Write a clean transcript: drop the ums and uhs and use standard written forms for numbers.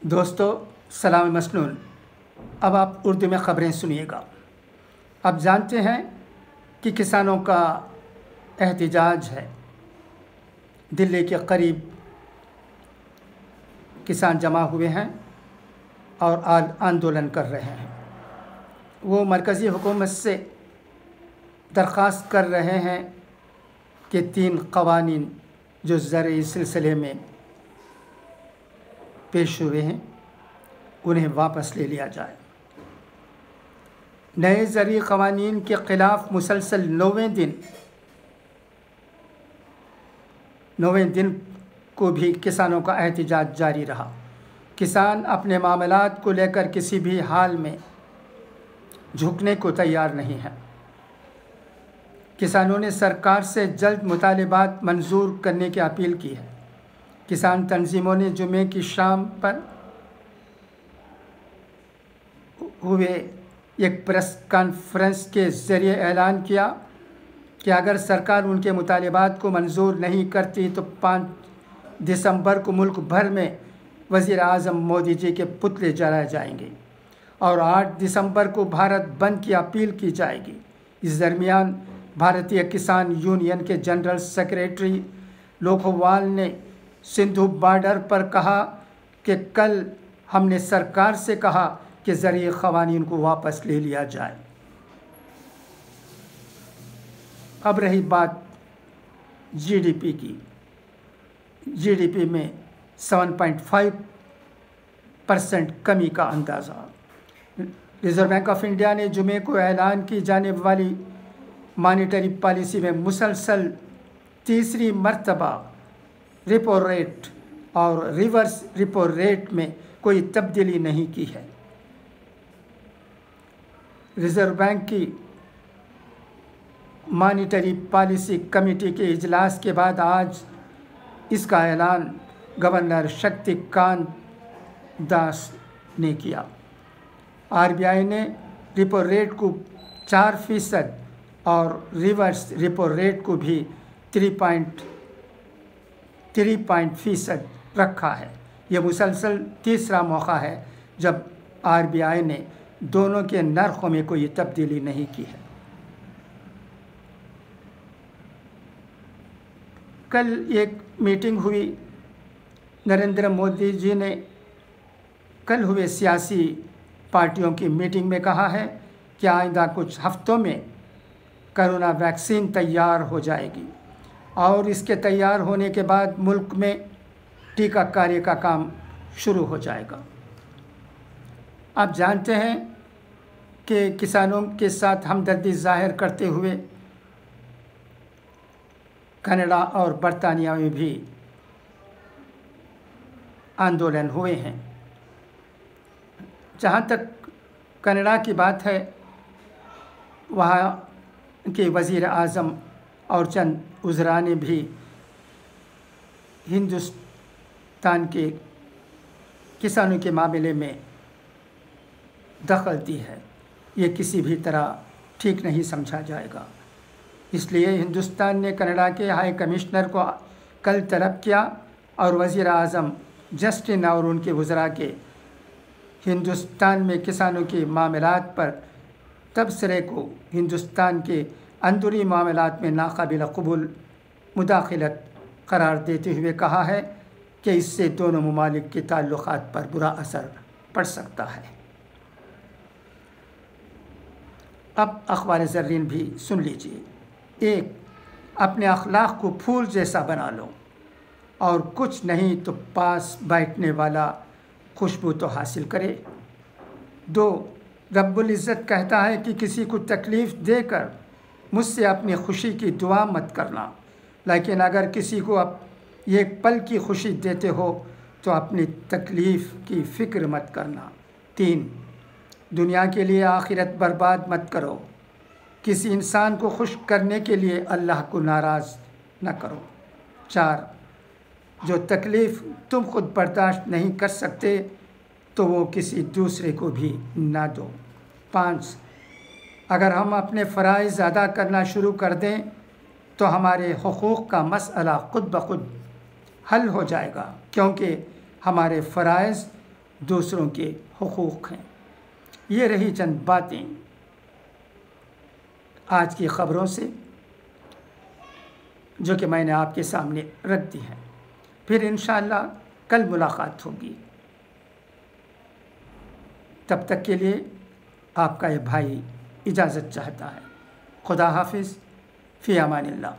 दोस्तों, सलाम मसनून। अब आप उर्दू में ख़बरें सुनिएगा। अब जानते हैं कि किसानों का एहतिजाज है। दिल्ली के करीब किसान जमा हुए हैं और आंदोलन कर रहे हैं। वो मरकज़ी हुकूमत से दरख्वास्त कर रहे हैं कि 3 क़वानीन जो ज़रई सिलसिले में पेश हुए हैं उन्हें वापस ले लिया जाए। नए ज़रई क़वानीन के ख़िलाफ़ मुसलसल 9वें दिन को भी किसानों का एहतिजाज जारी रहा। किसान अपने मामलात को लेकर किसी भी हाल में झुकने को तैयार नहीं है। किसानों ने सरकार से जल्द मुतालिबात मंजूर करने की अपील की है। किसान तंजीमों ने जुमे की शाम पर हुए एक प्रेस कॉन्फ्रेंस के ज़रिए ऐलान किया कि अगर सरकार उनके मुतालिबात को मंजूर नहीं करती तो 5 दिसंबर को मुल्क भर में वज़ीर आज़म मोदी जी के पुतले जलाए जाएंगे और 8 दिसंबर को भारत बंद की अपील की जाएगी। इस दरमियान भारतीय किसान यूनियन के जनरल सेक्रेटरी लोखवाल ने सिंधु बॉर्डर पर कहा कि कल हमने सरकार से कहा कि ज़रई क़वानीन को वापस ले लिया जाए। अब रही बात जीडीपी की। जीडीपी में 7.5% कमी का अंदाज़ा। रिज़र्व बैंक ऑफ इंडिया ने जुमे को ऐलान की जाने वाली मॉनेटरी पॉलिसी में मुसलसल तीसरी मर्तबा रेपो रेट और रिवर्स रेपो रेट में कोई तब्दीली नहीं की है। रिज़र्व बैंक की मॉनेटरी पॉलिसी कमेटी के इजलास के बाद आज इसका ऐलान गवर्नर शक्तिकांत दास ने किया। आरबीआई ने रेपो रेट को 4% और रिवर्स रेपो रेट को भी 3% रखा है। यह मुसलसल तीसरा मौका है जब आरबीआई ने दोनों के नरखों में कोई तब्दीली नहीं की है। कल एक मीटिंग हुई। नरेंद्र मोदी जी ने कल हुए सियासी पार्टियों की मीटिंग में कहा है कि आइंदा कुछ हफ्तों में कोरोना वैक्सीन तैयार हो जाएगी और इसके तैयार होने के बाद मुल्क में टीकाकरण का काम शुरू हो जाएगा। आप जानते हैं कि किसानों के साथ हमदर्दी जाहिर करते हुए कनाडा और बरतानिया में भी आंदोलन हुए हैं। जहाँ तक कनाडा की बात है, वहाँ के वज़ीर आज़म और चंद उज़रा ने भी हिंदुस्तान के किसानों के मामले में दखल दी है। ये किसी भी तरह ठीक नहीं समझा जाएगा। इसलिए हिंदुस्तान ने कनाडा के हाई कमिश्नर को कल तलब किया और वज़ीर आज़म जस्टिन और उनके वज़रा के हिंदुस्तान में किसानों के मामलात पर तबसरे को हिंदुस्तान के अंदरूनी मामलात में नाकाबिल कबूल मुदाखलत करार देते हुए कहा है कि इससे दोनों ममालिक के ताल्लुक़ात पर बुरा असर पड़ सकता है। अब अखबार ज़र्रीन भी सुन लीजिए। 1. अपने अखलाक को फूल जैसा बना लो और कुछ नहीं तो पास बैठने वाला खुशबू तो हासिल करे। 2. रब्बुल इज़्ज़त कहता है कि किसी को तकलीफ़ देकर मुझसे अपनी खुशी की दुआ मत करना, लेकिन अगर किसी को आप एक पल की खुशी देते हो तो अपनी तकलीफ़ की फ़िक्र मत करना। 3. दुनिया के लिए आखिरत बर्बाद मत करो। किसी इंसान को खुश करने के लिए अल्लाह को नाराज़ न करो। 4. जो तकलीफ़ तुम खुद बर्दाश्त नहीं कर सकते तो वो किसी दूसरे को भी ना दो। 5. अगर हम अपने फ़राइज़ अदा करना शुरू कर दें तो हमारे हुकूक़ का मसला खुद ब खुद हल हो जाएगा, क्योंकि हमारे फ़राइज़ दूसरों के हुकूक़ हैं। ये रही चंद बातें आज की ख़बरों से जो कि मैंने आपके सामने रख दी है। फिर इंशाअल्लाह कल मुलाकात होगी। तब तक के लिए आपका ये भाई इजाज़त चाहता है। खुदा हाफिज़, फ़ी अमानिल्लाह।